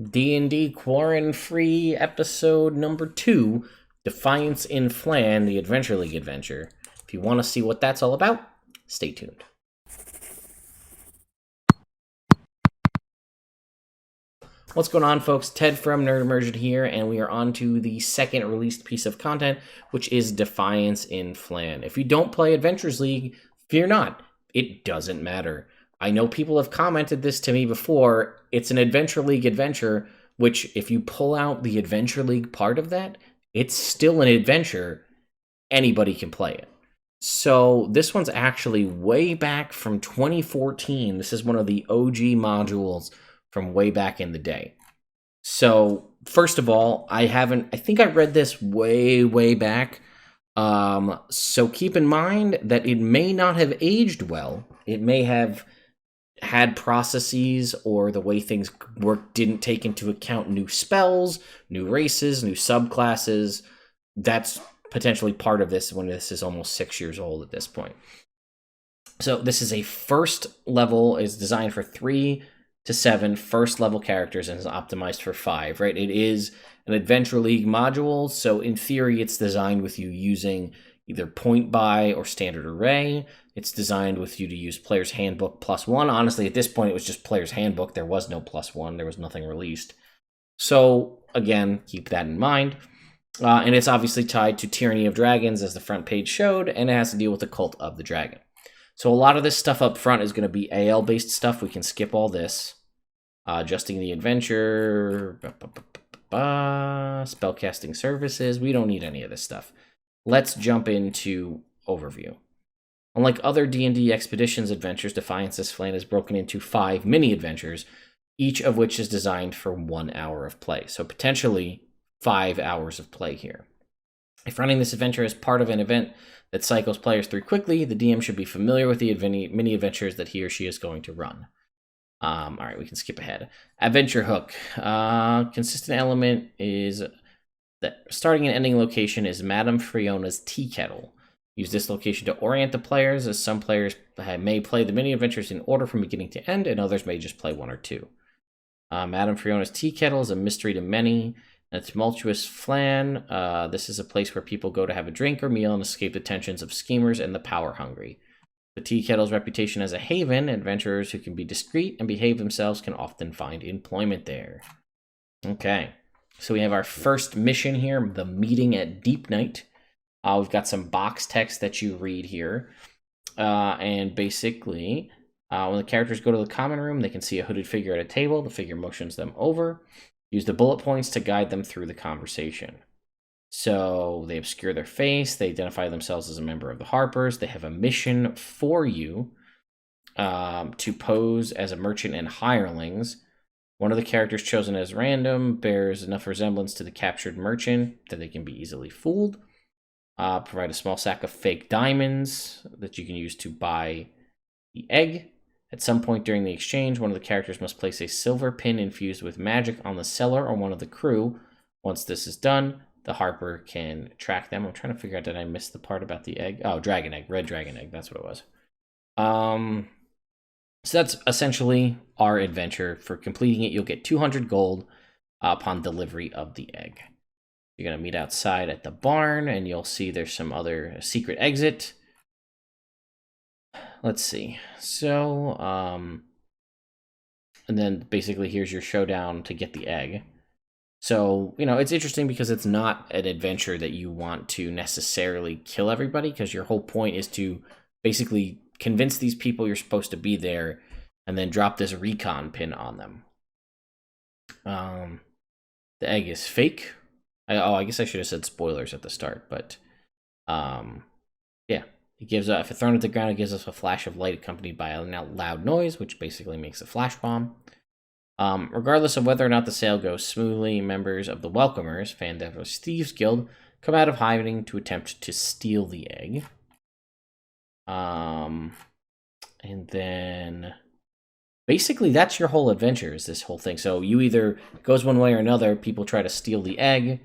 D&D Quarantine-Free episode number 2, Defiance in Phlan, the Adventure League adventure. If you want to see what that's all about, stay tuned. What's going on, folks? Ted from Nerd Immersion here, and we are on to the second released piece of content, which is Defiance in Phlan. If you don't play Adventures League, fear not. It doesn't matter. I know people have commented this to me before. It's an Adventure League adventure, which if you pull out the Adventure League part of that, it's still an adventure. Anybody can play it. So this one's actually way back from 2014. This is one of the OG modules from way back in the day. So first of all, I think I read this way back. So keep in mind that it may not have aged well. It may have had processes or the way things work didn't take into account new spells, new races, new subclasses. That's potentially part of this when this is almost 6 years old at this point. So this is a first level, is designed for 3 to 7 first level characters and is optimized for 5, right? It is an Adventure League module, so in theory it's designed with you using either point buy or standard array. It's designed with you to use Player's Handbook +1. Honestly, at this point, it was just Player's Handbook. There was no +1. There was nothing released. So, again, keep that in mind. And it's obviously tied to Tyranny of Dragons, as the front page showed, and it has to deal with the Cult of the Dragon. So a lot of this stuff up front is going to be AL-based stuff. We can skip all this. Adjusting the adventure, spellcasting services. We don't need any of this stuff. Let's jump into overview. Unlike other D&D Expeditions adventures, Defiance's Phlan is broken into 5 mini-adventures, each of which is designed for 1 hour of play. So potentially 5 hours of play here. If running this adventure as part of an event that cycles players through quickly, the DM should be familiar with the mini-adventures that he or she is going to run. All right, we can skip ahead. Adventure hook. Consistent element is that starting and ending location is Madame Fiona's tea kettle. Use this location to orient the players, as some players may play the mini-adventures in order from beginning to end, and others may just play 1 or 2. Madame Fiona's tea kettle is a mystery to many. A tumultuous Phlan. This is a place where people go to have a drink or meal and escape the tensions of schemers and the power-hungry. The tea kettle's reputation as a haven, adventurers who can be discreet and behave themselves can often find employment there. Okay, so we have our first mission here, the meeting at Deep Night. We've got some box text that you read here. And basically, when the characters go to the common room, they can see a hooded figure at a table. The figure motions them over. Use the bullet points to guide them through the conversation. So they obscure their face. They identify themselves as a member of the Harpers. They have a mission for you to pose as a merchant and hirelings. One of the characters chosen as random bears enough resemblance to the captured merchant that they can be easily fooled. Provide a small sack of fake diamonds that you can use to buy the egg. At some point during the exchange, one of the characters must place a silver pin infused with magic on the seller or one of the crew. Once this is done, the Harper can track them. I'm trying to figure out, did I miss the part about the egg? Oh, dragon egg, red dragon egg, that's what it was. So that's essentially our adventure. For completing it, you'll get 200 gold upon delivery of the egg. You're going to meet outside at the barn, and you'll see there's some other secret exit. Let's see. So, and then basically here's your showdown to get the egg. So, it's interesting because it's not an adventure that you want to necessarily kill everybody, because your whole point is to basically convince these people you're supposed to be there and then drop this recon pin on them. The egg is fake. I guess I should have said spoilers at the start, but yeah. It gives if it's thrown at the ground, it gives us a flash of light accompanied by a loud noise, which basically makes a flash bomb. Regardless of whether or not the sale goes smoothly, members of the Welcomers, Fandevo's Thieves Guild, come out of hiding to attempt to steal the egg. And then basically that's your whole adventure, is this whole thing. So you either goes one way or another. People try to steal the egg.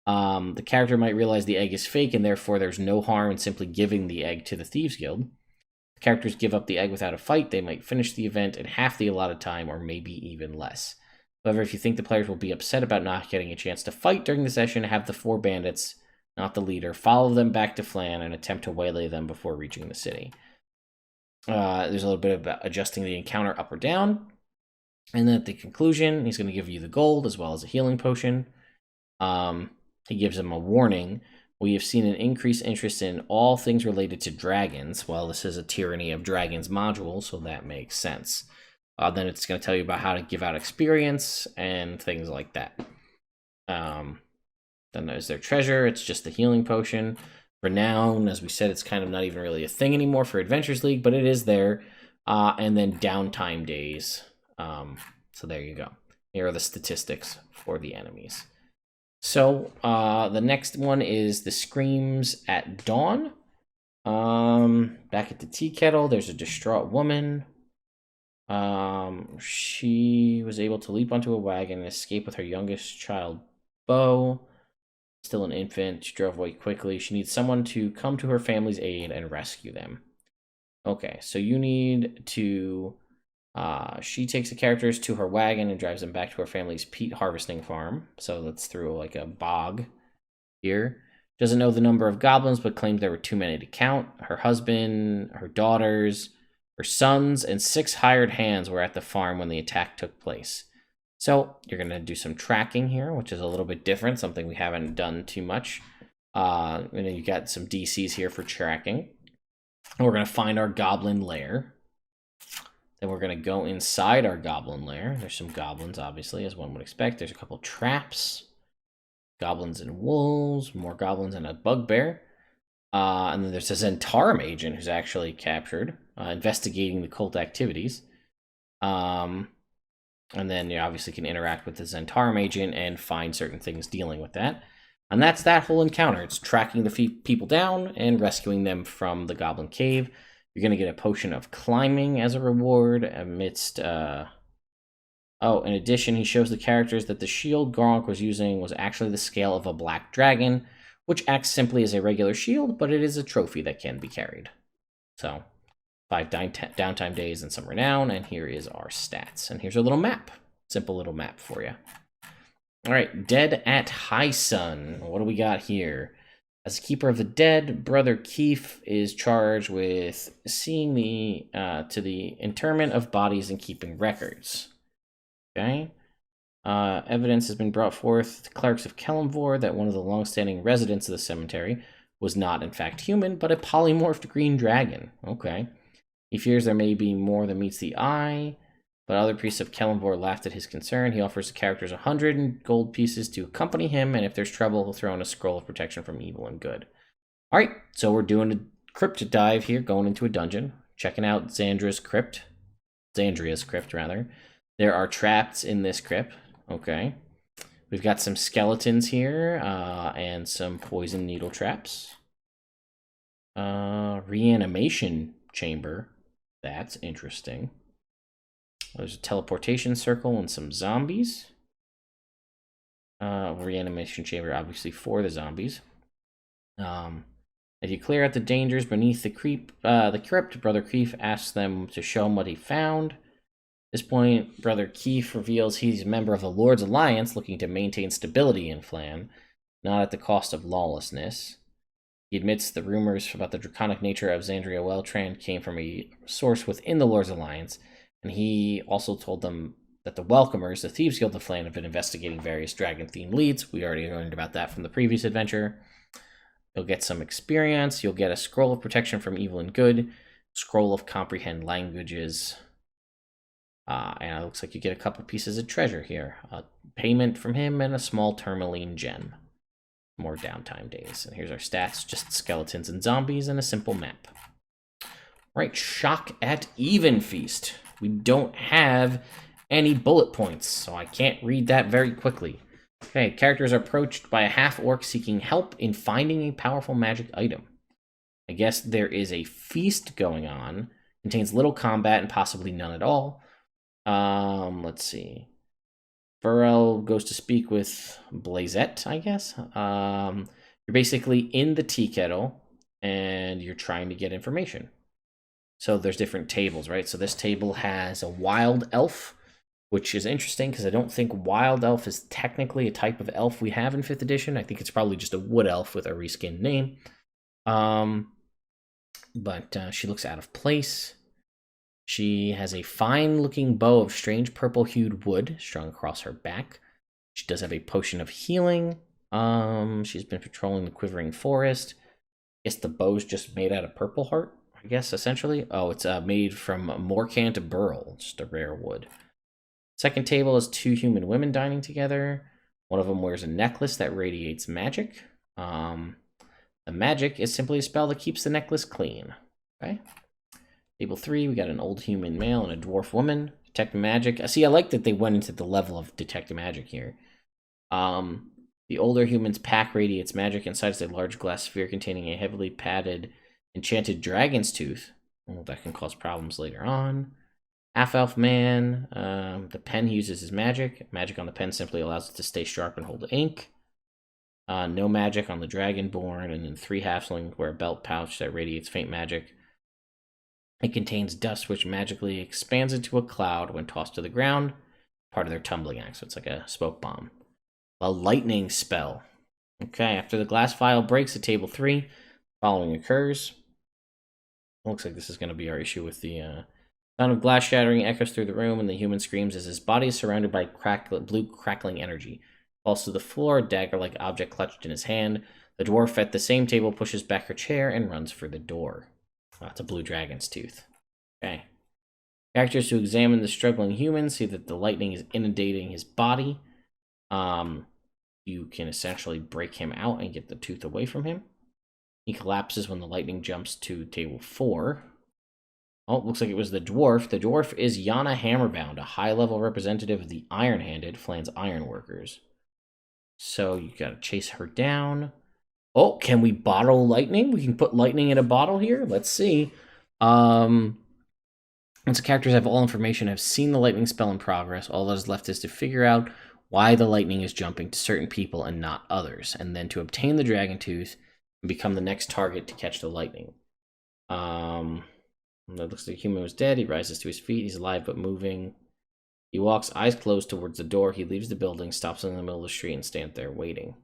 The character might realize the egg is fake, and therefore there's no harm in simply giving the egg to the Thieves Guild. If characters give up the egg without a fight, they might finish the event in half the allotted time, or maybe even less. However, if you think the players will be upset about not getting a chance to fight during the session, have the 4 bandits, not the leader, follow them back to Phlan and attempt to waylay them before reaching the city. There's a little bit about adjusting the encounter up or down. And then at the conclusion, he's going to give you the gold as well as a healing potion. He gives him a warning. We have seen an increased interest in all things related to dragons. Well, this is a Tyranny of Dragons module, so that makes sense. Then it's going to tell you about how to give out experience and things like that. Then there's their treasure. It's just the healing potion. Renown, as we said, it's kind of not even really a thing anymore for Adventures League, but it is there. And then downtime days. So there you go. Here are the statistics for the enemies. So the next one is the Screams at Dawn. Back at the tea kettle, there's a distraught woman. She was able to leap onto a wagon and escape with her youngest child, Bo. Still an infant, she drove away quickly. She needs someone to come to her family's aid and rescue them. Okay, so you need to... she takes the characters to her wagon and drives them back to her family's peat harvesting farm. So that's through like a bog here. Doesn't know the number of goblins, but claims there were too many to count. Her husband, her daughters, her sons, and 6 hired hands were at the farm when the attack took place. So you're going to do some tracking here, which is a little bit different, something we haven't done too much. And then you got some DCs here for tracking. And we're going to find our goblin lair. Then we're going to go inside our goblin lair. There's some goblins, obviously, as one would expect. There's a couple traps. Goblins and wolves. More goblins and a bugbear. And then there's a Zentarum agent who's actually captured, investigating the cult activities. And then you obviously can interact with the Zentarum agent and find certain things dealing with that. And that's that whole encounter. It's tracking the people down and rescuing them from the goblin cave. You're going to get a potion of climbing as a reward amidst... in addition, he shows the characters that the shield Gronk was using was actually the scale of a black dragon, which acts simply as a regular shield, but it is a trophy that can be carried. So, 5 downtime days and some renown, and here is our stats. And here's a little map. Simple little map for you. All right, Dead at High Sun. What do we got here? As Keeper of the Dead, Brother Keith is charged with seeing to the interment of bodies and keeping records. Okay. Evidence has been brought forth to clerics of Kellamvor that one of the long-standing residents of the cemetery was not, in fact, human, but a polymorphed green dragon. Okay. He fears there may be more than meets the eye, but other priests of Kellamvor laughed at his concern. He offers the characters 100 gold pieces to accompany him, and if there's trouble, he'll throw in a scroll of protection from evil and good. All right, so we're doing a crypt dive here, going into a dungeon, checking out Xandria's crypt, rather. There are traps in this crypt. Okay. We've got some skeletons here, and some poison needle traps. Reanimation chamber. That's interesting. There's a teleportation circle and some zombies. Reanimation chamber, obviously, for the zombies. As you clear out the dangers beneath the crypt, Brother Keith asks them to show him what he found. At this point, Brother Keith reveals he's a member of the Lord's Alliance, looking to maintain stability in Phlan, not at the cost of lawlessness. He admits the rumors about the draconic nature of Xandria Weltran came from a source within the Lord's Alliance, and he also told them that the Welcomers, the Thieves Guild of Phlan, have been investigating various dragon-themed leads. We already learned about that from the previous adventure. You'll get some experience. You'll get a scroll of protection from evil and good, scroll of comprehend languages, and it looks like you get a couple pieces of treasure here. A payment from him and a small tourmaline gem. More downtime days. And here's our stats, just skeletons and zombies and a simple map. Right, Shock at Even Feast. We don't have any bullet points, so I can't read that very quickly. Okay, characters are approached by a half-orc seeking help in finding a powerful magic item. I guess there is a feast going on. Contains little combat and possibly none at all. Let's see. Burrell goes to speak with Blazette, I guess. You're basically in the tea kettle, and you're trying to get information. So there's different tables, right? So this table has a wild elf, which is interesting because I don't think Wild Elf is technically a type of elf we have in 5th edition. I think it's probably just a Wood Elf with a reskinned name. But she looks out of place. She has a fine-looking bow of strange purple-hued wood strung across her back. She does have a potion of healing. She's been patrolling the quivering forest. I guess the bow's just made out of purple heart, I guess, essentially. Oh, it's made from Morcant burl, just a rare wood. Second table is 2 human women dining together. One of them wears a necklace that radiates magic. The magic is simply a spell that keeps the necklace clean. Okay. Table 3, we got an old human male and a dwarf woman. Detect magic. See, I like that they went into the level of detect magic here. The older human's pack radiates magic. Inside is a large glass sphere containing a heavily padded enchanted dragon's tooth. Well, that can cause problems later on. Half-elf man. The pen he uses his magic. Magic on the pen simply allows it to stay sharp and hold ink. No magic on the dragonborn. And then 3 halflings wear a belt pouch that radiates faint magic. It contains dust, which magically expands into a cloud when tossed to the ground. Part of their tumbling axe, so it's like a smoke bomb. A lightning spell. Okay, after the glass vial breaks at table 3, following occurs. Looks like this is going to be our issue with the sound of glass shattering echoes through the room, and the human screams as his body is surrounded by blue crackling energy. Falls to the floor, a dagger-like object clutched in his hand. The dwarf at the same table pushes back her chair and runs for the door. Oh, it's a blue dragon's tooth. Okay. Characters who examine the struggling human see that the lightning is inundating his body. You can essentially break him out and get the tooth away from him. He collapses when the lightning jumps to table 4. Oh, it looks like it was the dwarf. The dwarf is Yana Hammerbound, a high-level representative of the Iron-Handed, Phlan's ironworkers. So you gotta chase her down. Oh, can we bottle lightning? We can put lightning in a bottle here? Let's see. Once the characters have all information, have seen the lightning spell in progress, all that is left is to figure out why the lightning is jumping to certain people and not others, and then to obtain the dragon tooth and become the next target to catch the lightning. It looks like the human was dead. He rises to his feet. He's alive but moving. He walks, eyes closed, towards the door. He leaves the building, stops in the middle of the street, and stands there waiting.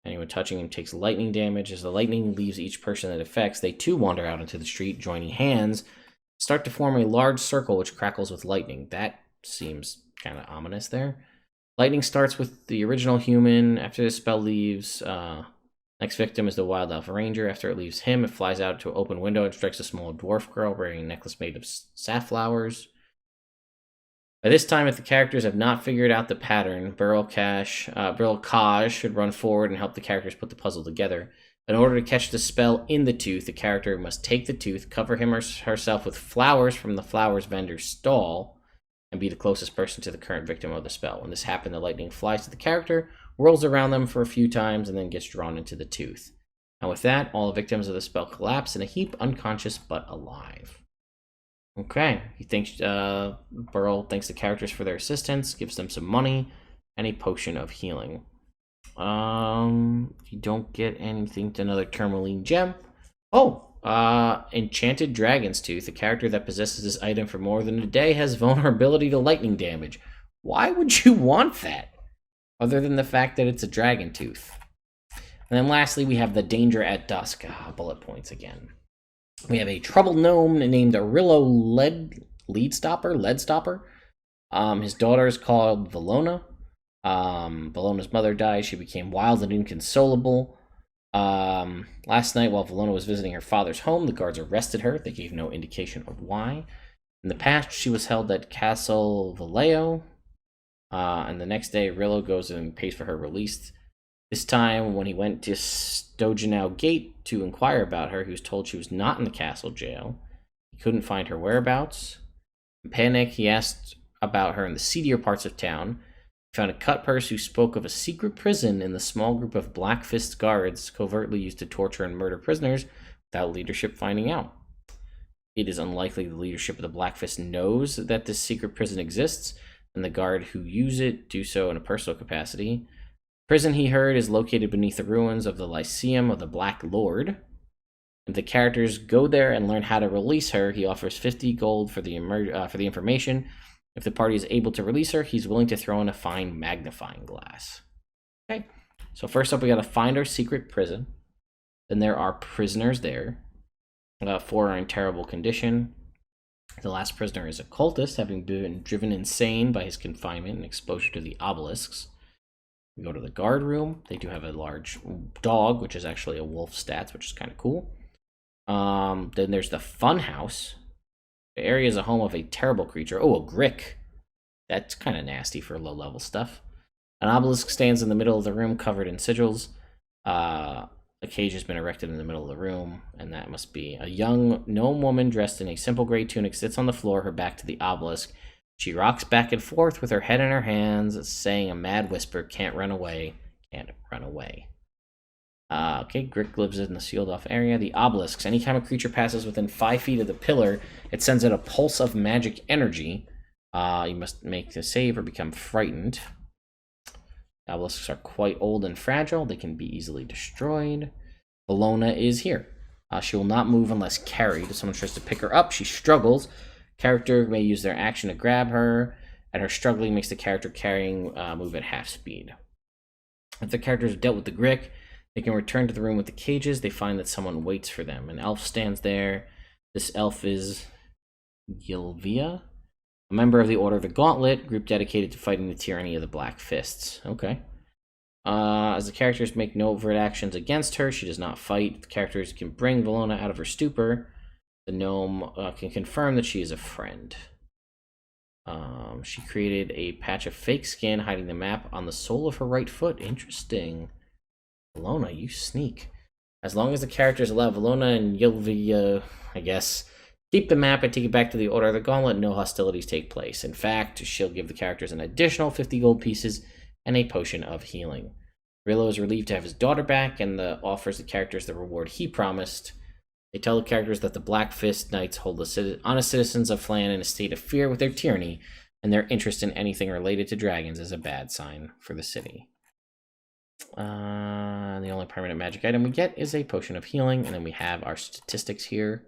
Anyone touching him takes lightning damage. As the lightning leaves each person that affects, they too wander out into the street, joining hands, start to form a large circle which crackles with lightning. That seems kind of ominous there. Lightning starts with the original human. After the spell leaves, next victim is the Wild Elf Ranger. After it leaves him, it flies out to an open window and strikes a small dwarf girl wearing a necklace made of safflowers. By this time, if the characters have not figured out the pattern, Burl Kaj should run forward and help the characters put the puzzle together. In order to catch the spell in the tooth, the character must take the tooth, cover him or herself with flowers from the flowers vendor's stall, and be the closest person to the current victim of the spell. When this happens, the lightning flies to the character, whirls around them for a few times, and then gets drawn into the tooth. And with that, all the victims of the spell collapse in a heap, unconscious but alive. Okay, he thanks Burl thanks the characters for their assistance, gives them some money, and a potion of healing. You don't get anything to another tourmaline gem. Oh, Enchanted Dragon's Tooth. A character that possesses this item for more than a day has vulnerability to lightning damage. Why would you want that? Other than the fact that it's a dragon tooth. And then lastly, we have the Danger at Dusk. Bullet points again. We have a troubled gnome named Arillo Leadstopper. His daughter is called Valona. Valona's mother died. She became wild and inconsolable. Last night, while Valona was visiting her father's home, the guards arrested her. They gave no indication of why. In the past, she was held at Castle Vallejo. And the next day, Arillo goes and pays for her release. This time, when he went to Stojanau Gate to inquire about her, he was told she was not in the castle jail. He couldn't find her whereabouts. In panic, he asked about her in the seedier parts of town. He found a cut purse who spoke of a secret prison in the small group of Black Fist guards covertly used to torture and murder prisoners without leadership finding out. It is unlikely the leadership of the Black Fist knows that this secret prison exists, and the guard who use it do so in a personal capacity. Prison, he heard, is located beneath the ruins of the Lyceum of the Black Lord. If the characters go there and learn how to release her, he offers 50 gold for the information. If the party is able to release her, he's willing to throw in a fine magnifying glass. Okay, so first up, we got to find our secret prison. Then there are prisoners there. 4 are in terrible condition. The last prisoner is a cultist, having been driven insane by his confinement and exposure to the obelisks. We go to the guard room. They do have a large dog, which is actually a wolf stats, which is kind of cool. Then there's the fun house. The area is a home of a terrible creature. Oh, a grick. That's kind of nasty for low-level stuff. An obelisk stands in the middle of the room, covered in sigils. A cage has been erected in the middle of the room, and that must be a young gnome woman dressed in a simple gray tunic sits on the floor, her back to the obelisk. She rocks back and forth with her head in her hands, saying a mad whisper, "Can't run away, can't run away." Okay, Grick lives in the sealed off area. The obelisks. Anytime a creature passes within 5 feet of the pillar, it sends out a pulse of magic energy. You must make a save or become frightened. Obelisks are quite old and fragile. They can be easily destroyed. Bologna is here. She will not move unless carried. If someone tries to pick her up, she struggles. Character may use their action to grab her, and her struggling makes the character carrying move at half speed. If the characters have dealt with the Grick, they can return to the room with the cages. They find that someone waits for them. An elf stands there. This elf is Gilvia, a member of the Order of the Gauntlet, group dedicated to fighting the tyranny of the Black Fists. Okay. As the characters make no overt actions against her, she does not fight. The characters can bring Bologna out of her stupor. The gnome can confirm that she is a friend. She created a patch of fake skin hiding the map on the sole of her right foot. Interesting. Bologna, you sneak. As long as the characters allow Bologna and Gilvia, I guess, keep the map and take it back to the Order of the Gauntlet, no hostilities take place. In fact, she'll give the characters an additional 50 gold pieces and a potion of healing. Rillo is relieved to have his daughter back and offers the characters the reward he promised. They tell the characters that the Black Fist Knights hold the honest citizens of Phlan in a state of fear with their tyranny, and their interest in anything related to dragons is a bad sign for the city. The only permanent magic item we get is a potion of healing, and then we have our statistics here.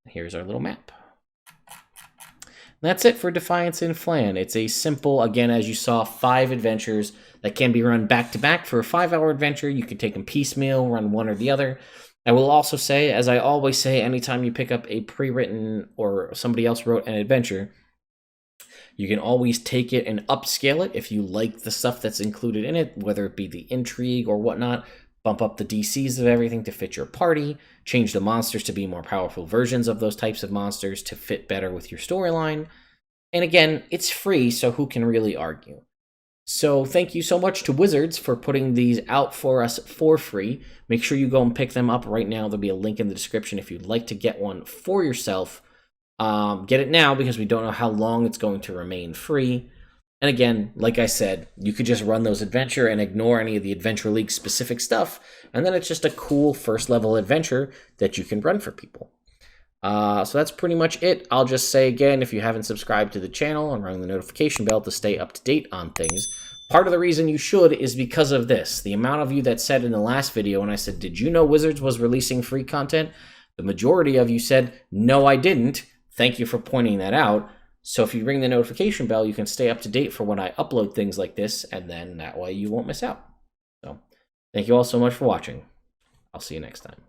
Here's our little map. That's it for Defiance in Phlan. It's a simple, again, as you saw, 5 adventures that can be run back-to-back. For a 5-hour adventure, you can take them piecemeal, run one or the other. I will also say, as I always say, anytime you pick up a pre-written or somebody else wrote an adventure, you can always take it and upscale it if you like the stuff that's included in it, whether it be the intrigue or whatnot. Bump up the DCs of everything to fit your party, change the monsters to be more powerful versions of those types of monsters to fit better with your storyline. And again, it's free, so who can really argue? So thank you so much to Wizards for putting these out for us for free. Make sure you go and pick them up right now. There'll be a link in the description if you'd like to get one for yourself. Get it now because we don't know how long it's going to remain free. And again, like I said, you could just run those adventure and ignore any of the Adventure League specific stuff, and then it's just a cool first level adventure that you can run for people. So that's pretty much it. I'll just say again, if you haven't subscribed to the channel and rung the notification bell to stay up to date on things, part of the reason you should is because of this. The amount of you that said in the last video when I said, did you know Wizards was releasing free content? The majority of you said, no, I didn't. Thank you for pointing that out. So if you ring the notification bell, you can stay up to date for when I upload things like this, and then that way you won't miss out. So thank you all so much for watching. I'll see you next time.